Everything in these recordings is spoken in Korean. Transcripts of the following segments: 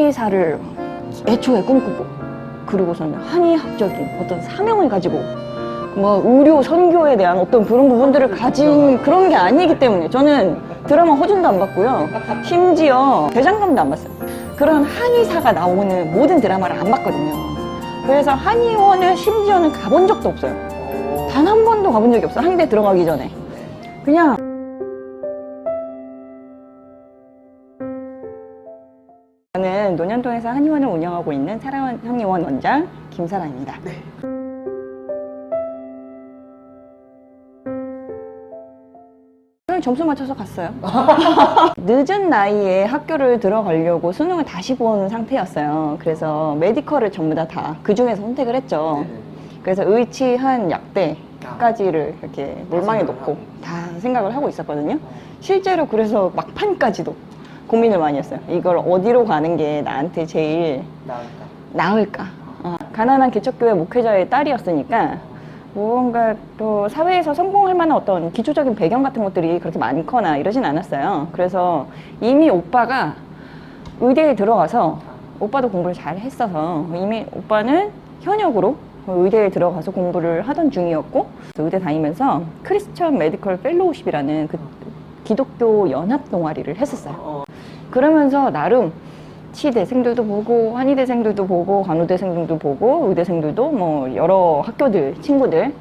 한의사를 애초에 꿈꾸고, 그리고서는 한의학적인 어떤 사명을 가지고 뭐 의료 선교에 대한 어떤 그런 부분들을 가진 그런 게 아니기 때문에 저는 드라마 허준도 안 봤고요. 심지어 대장금도 안 봤어요. 그런 한의사가 나오는 모든 드라마를 안 봤거든요. 그래서 한의원을 심지어는 가본 적도 없어요. 단 한 번도 가본 적이 없어요. 한의대 들어가기 전에. 그냥 저는 논현동에서 한의원을 운영하고 있는 사랑원 한의원 원장 김사랑입니다. 네. 점수 맞춰서 갔어요. 늦은 나이에 학교를 들어가려고 수능을 다시 본 상태였어요. 그래서 메디컬을 전부 다 그 중에서 선택을 했죠. 그래서 의치한 약대까지를 이렇게 몰망해 놓고 다 생각을 하고 있었거든요. 실제로 그래서 막판까지도 고민을 많이 했어요. 이걸 어디로 가는 게 나한테 제일 나을까? 가난한 개척교회 목회자의 딸이었으니까 무언가 또 사회에서 성공할 만한 어떤 기초적인 배경 같은 것들이 그렇게 많거나 이러진 않았어요. 그래서 이미 오빠가 의대에 들어가서, 오빠도 공부를 잘 했어서 이미 오빠는 현역으로 의대에 들어가서 공부를 하던 중이었고, 의대 다니면서 크리스천 메디컬 펠로우십이라는 그 기독교 연합 동아리를 했었어요. 그러면서 나름 치대생들도 보고 한의대생들도 보고 간호대생들도 보고 의대생들도 뭐 여러 학교들 친구들을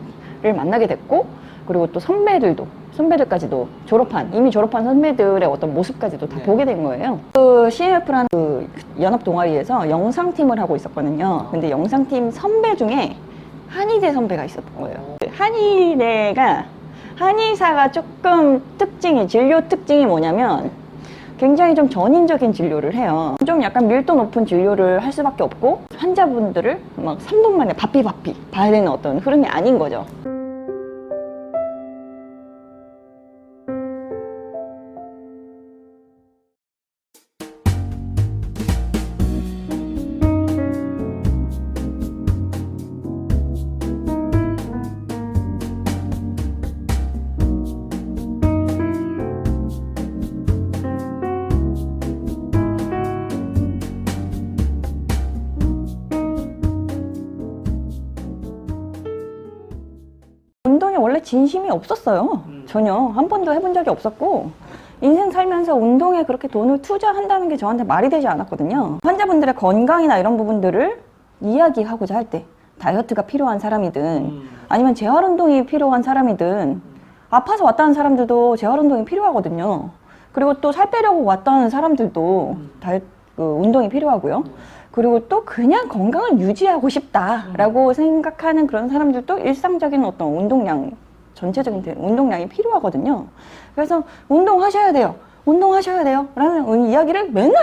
만나게 됐고, 그리고 또 선배들까지도 이미 졸업한 선배들의 어떤 모습까지도 다 보게 된 거예요. 그 CMF라는 그 연합 동아리에서 영상팀을 하고 있었거든요. 근데 영상팀 선배 중에 한의대 선배가 있었던 거예요. 한의사가 조금 진료 특징이 뭐냐면 굉장히 좀 전인적인 진료를 해요. 좀 약간 밀도 높은 진료를 할 수밖에 없고, 환자분들을 막 3분 만에 바삐 봐야 되는 어떤 흐름이 아닌 거죠. 운동에 원래 진심이 없었어요. 전혀 한 번도 해본 적이 없었고, 인생 살면서 운동에 그렇게 돈을 투자한다는 게 저한테 말이 되지 않았거든요. 환자분들의 건강이나 이런 부분들을 이야기하고자 할 때, 다이어트가 필요한 사람이든 아니면 재활운동이 필요한 사람이든, 아파서 왔다는 사람들도 재활운동이 필요하거든요. 그리고 또 살 빼려고 왔다는 사람들도 운동이 필요하고요. 그리고 또 그냥 건강을 유지하고 싶다라고 생각하는 그런 사람들도 일상적인 어떤 전체적인 운동량이 필요하거든요. 그래서 운동하셔야 돼요 라는 이야기를 매번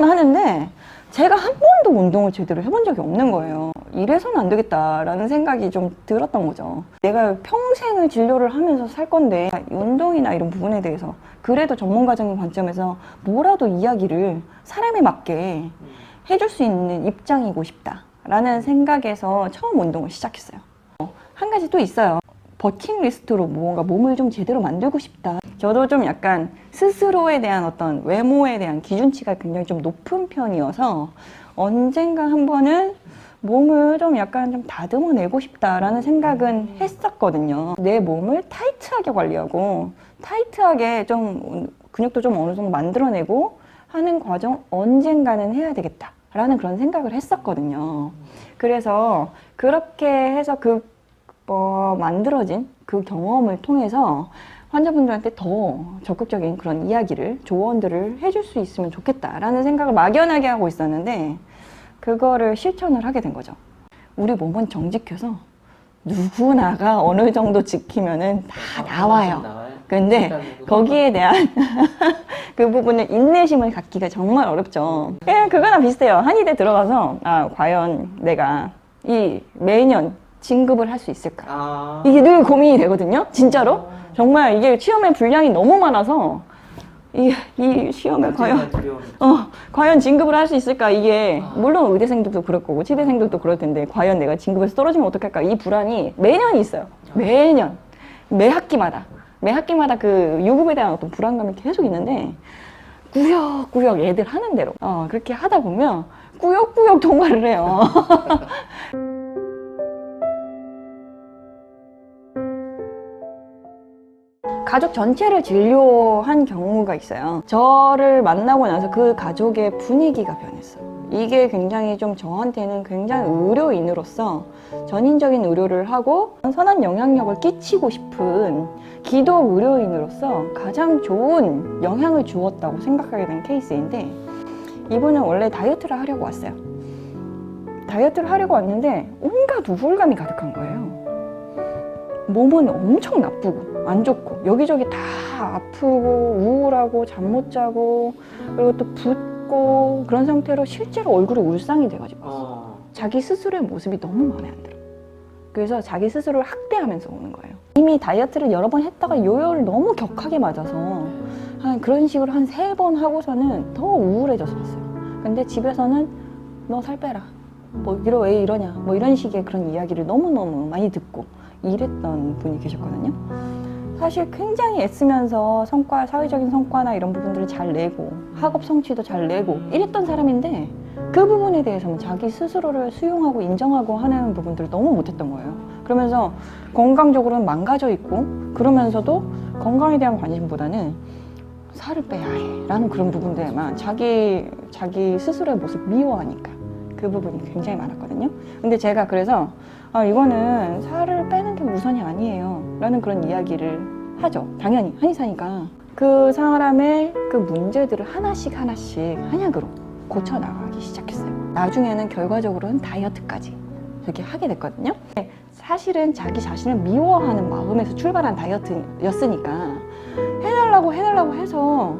하는데, 제가 한 번도 운동을 제대로 해본 적이 없는 거예요. 이래서는 안 되겠다라는 생각이 좀 들었던 거죠. 내가 평생을 진료를 하면서 살 건데 운동이나 이런 부분에 대해서 그래도 전문가적인 관점에서 뭐라도 이야기를 사람에 맞게 해줄 수 있는 입장이고 싶다라는 생각에서 처음 운동을 시작했어요. 한 가지 또 있어요. 버킷리스트로 뭔가 몸을 좀 제대로 만들고 싶다. 저도 좀 약간 스스로에 대한 어떤 외모에 대한 기준치가 굉장히 좀 높은 편이어서 언젠가 한 번은 몸을 좀 약간 좀 다듬어내고 싶다라는 생각은 했었거든요. 내 몸을 타이트하게 관리하고 타이트하게 좀 근육도 좀 어느 정도 만들어내고 하는 과정 언젠가는 해야 되겠다라는 그런 생각을 했었거든요. 그래서 그렇게 해서 만들어진 그 경험을 통해서 환자분들한테 더 적극적인 그런 이야기를, 조언들을 해줄 수 있으면 좋겠다라는 생각을 막연하게 하고 있었는데, 그거를 실천을 하게 된 거죠. 우리 몸은 정직해서 누구나가 어느 정도 지키면은 다 나와요. 근데 거기에 대한 그 부분을 인내심을 갖기가 정말 어렵죠. 그거나 비슷해요. 한의대 들어가서 과연 내가 매년 진급을 할 수 있을까? 이게 늘 고민이 되거든요. 진짜로. 정말 이게 시험에 분량이 너무 많아서 이 시험에 과연 진급을 할 수 있을까? 이게 물론 의대생들도 그럴 거고 치대생들도 그럴 텐데, 과연 내가 진급에서 떨어지면 어떡할까? 이 불안이 매년 있어요. 매년. 매 학기마다 그 유급에 대한 어떤 불안감이 계속 있는데, 꾸역꾸역 애들 하는 대로 그렇게 하다 보면 꾸역꾸역 통과를 해요. 가족 전체를 진료한 경우가 있어요. 저를 만나고 나서 그 가족의 분위기가 변했어요. 이게 굉장히 좀 저한테는 굉장히 의료인으로서 전인적인 의료를 하고 선한 영향력을 끼치고 싶은 기도 의료인으로서 가장 좋은 영향을 주었다고 생각하게 된 케이스인데, 이분은 원래 다이어트를 하려고 왔어요. 다이어트를 하려고 왔는데 온갖 우울감이 가득한 거예요. 몸은 엄청 나쁘고 안 좋고 여기저기 다 아프고 우울하고 잠 못 자고 그리고 또 붓고 그런 상태로 실제로 얼굴이 울상이 돼가지고 자기 스스로의 모습이 너무 마음에 안 들어. 그래서 자기 스스로를 학대하면서 오는 거예요. 이미 다이어트를 여러 번 했다가 요요를 너무 격하게 맞아서 그런 식으로 한 3번 하고서는 더 우울해져서 왔어요. 근데 집에서는 너 살 빼라, 뭐 왜 이러냐, 뭐 이런 식의 그런 이야기를 너무너무 많이 듣고 이랬던 분이 계셨거든요. 사실 굉장히 애쓰면서 사회적인 성과나 이런 부분들을 잘 내고 학업 성취도 잘 내고 이랬던 사람인데, 그 부분에 대해서는 자기 스스로를 수용하고 인정하고 하는 부분들을 너무 못했던 거예요. 그러면서 건강적으로는 망가져 있고, 그러면서도 건강에 대한 관심보다는 살을 빼야 해 라는 그런 부분들에만 자기 스스로의 모습 미워하니까 그 부분이 굉장히 많았거든요. 근데 제가 그래서 이거는 살을 빼는 게 우선이 아니에요 라는 그런 이야기를 하죠. 당연히 한의사니까. 그 사람의 그 문제들을 하나씩 한약으로 고쳐나가기 시작했어요. 나중에는 결과적으로는 다이어트까지 이렇게 하게 됐거든요. 사실은 자기 자신을 미워하는 마음에서 출발한 다이어트였으니까 해내려고 해서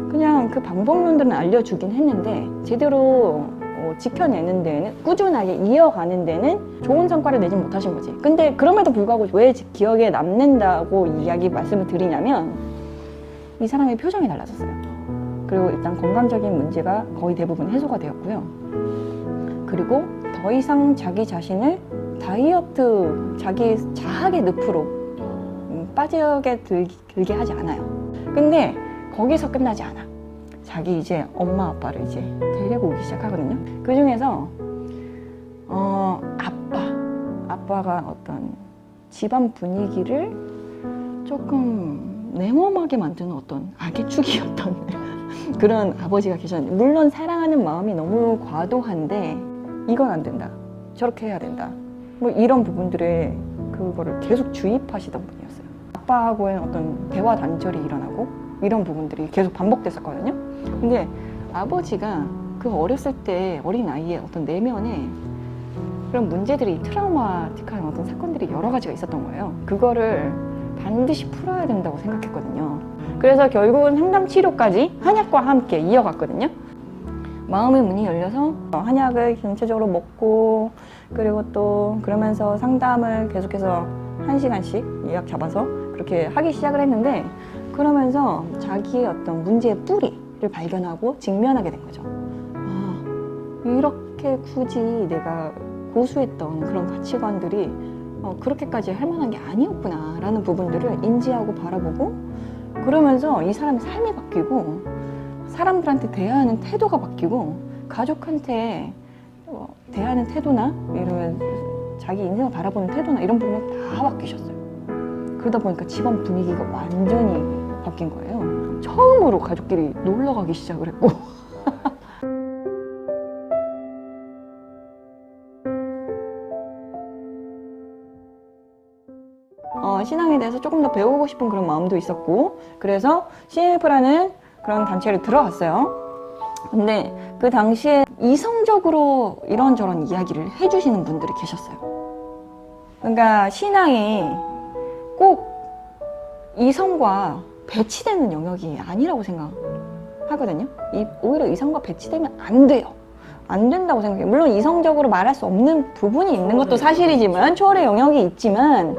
그냥 그 방법론들은 알려주긴 했는데 제대로 지켜내는 데는, 꾸준하게 이어가는 데는 좋은 성과를 내지 못하신 거지. 근데 그럼에도 불구하고 왜 기억에 남는다고 말씀을 드리냐면, 이 사람의 표정이 달라졌어요. 그리고 일단 건강적인 문제가 거의 대부분 해소가 되었고요. 그리고 더 이상 자기 자신을 다이어트, 자기 자학의 늪으로 빠지게 들게 하지 않아요. 근데 거기서 끝나지 않아. 자기 이제 엄마 아빠를 이제 데리고 오기 시작하거든요. 그 중에서 아빠가 어떤 집안 분위기를 조금 냉엄하게 만드는 어떤 악의 축이었던 그런 아버지가 계셨는데, 물론 사랑하는 마음이 너무 과도한데 이건 안 된다, 저렇게 해야 된다, 뭐 이런 부분들에 그거를 계속 주입하시던 분이었어요. 아빠하고의 어떤 대화 단절이 일어나고 이런 부분들이 계속 반복됐었거든요. 근데 아버지가 그 어렸을 때 어린 아이의 어떤 내면에 그런 문제들이, 트라우마틱한 어떤 사건들이 여러 가지가 있었던 거예요. 그거를 반드시 풀어야 된다고 생각했거든요. 그래서 결국은 상담 치료까지 한약과 함께 이어갔거든요. 마음의 문이 열려서 한약을 전체적으로 먹고, 그리고 또 그러면서 상담을 계속해서 1시간씩 예약 잡아서 그렇게 하기 시작을 했는데, 그러면서 자기의 어떤 문제의 뿌리를 발견하고 직면하게 된 거죠. 이렇게 굳이 내가 고수했던 그런 가치관들이 그렇게까지 할 만한 게 아니었구나 라는 부분들을 인지하고 바라보고, 그러면서 이 사람의 삶이 바뀌고 사람들한테 대하는 태도가 바뀌고 가족한테 대하는 태도나 이런 자기 인생을 바라보는 태도나 이런 부분이 다 바뀌셨어요. 그러다 보니까 집안 분위기가 완전히 바뀐 거예요. 처음으로 가족끼리 놀러 가기 시작을 했고 신앙에 대해서 조금 더 배우고 싶은 그런 마음도 있었고, 그래서 CMF라는 그런 단체를 들어갔어요. 근데 그 당시에 이성적으로 이런저런 이야기를 해주시는 분들이 계셨어요. 그러니까 신앙이 꼭 이성과 배치되는 영역이 아니라고 생각하거든요. 오히려 이성과 배치되면 안 돼요. 안 된다고 생각해요. 물론 이성적으로 말할 수 없는 부분이 있는 것도 사실이지만, 초월의 영역이 있지만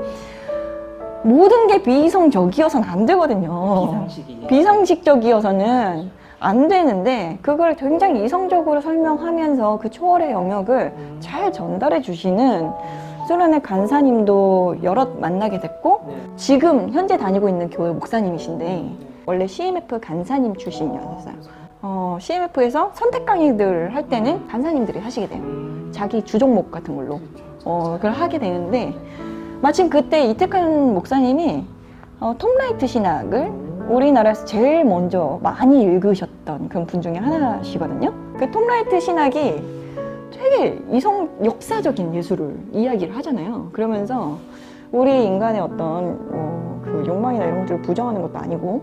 모든 게 비이성적이어서는 안 되거든요. 비상식적이어서는 안 되는데, 그걸 굉장히 이성적으로 설명하면서 그 초월의 영역을 잘 전달해 주시는 소련의 간사님도 여럿 만나게 됐고, 지금 현재 다니고 있는 교회 목사님이신데 원래 CMF 간사님 출신이었어요. CMF에서 선택 강의들 할 때는 간사님들이 하시게 돼요. 자기 주종목 같은 걸로 그걸 하게 되는데, 마침 그때 이택한 목사님이 톰 라이트 신학을 우리나라에서 제일 먼저 많이 읽으셨던 그런 분 중에 하나시거든요. 그 톰 라이트 신학이 되게 역사적인 예술을 이야기를 하잖아요. 그러면서 우리 인간의 어떤 그 욕망이나 이런 것들을 부정하는 것도 아니고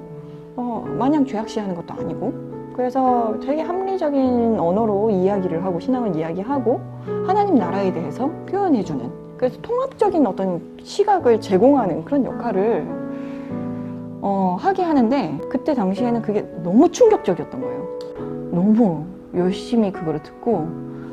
마냥 죄악시하는 것도 아니고, 그래서 되게 합리적인 언어로 이야기를 하고 신앙을 이야기하고 하나님 나라에 대해서 표현해주는, 그래서 통합적인 어떤 시각을 제공하는 그런 역할을 하게 하는데, 그때 당시에는 그게 너무 충격적이었던 거예요. 너무 열심히 그거를 듣고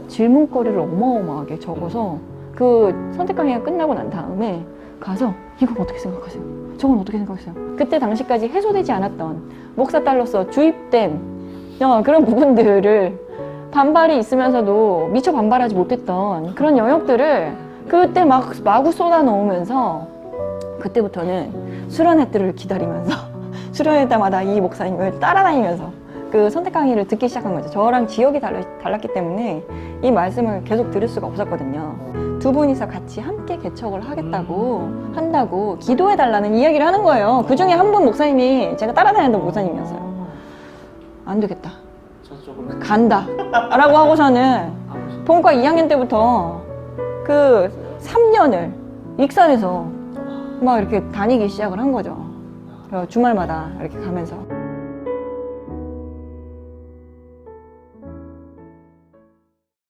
질문거리를 어마어마하게 적어서 그 선택 강의가 끝나고 난 다음에 가서 이건 어떻게 생각하세요? 저건 어떻게 생각하세요? 그때 당시까지 해소되지 않았던 목사 딸로서 주입된 그런 부분들을, 반발이 있으면서도 미처 반발하지 못했던 그런 영역들을 그때 마구 쏟아놓으면서, 그때부터는 수련회 때를 기다리면서 수련회 때마다 이 목사님을 따라다니면서 그 선택 강의를 듣기 시작한 거죠. 저랑 지역이 달랐기 때문에 이 말씀을 계속 들을 수가 없었거든요. 두 분이서 같이 함께 개척을 한다고 기도해달라는 이야기를 하는 거예요. 그 중에 한 분 목사님이 제가 따라다니던 목사님이었어요. 안 되겠다, 간다 라고 하고서는 본과 2학년 때부터 그 3년을 익산에서 막 이렇게 다니기 시작을 한 거죠. 주말마다 이렇게 가면서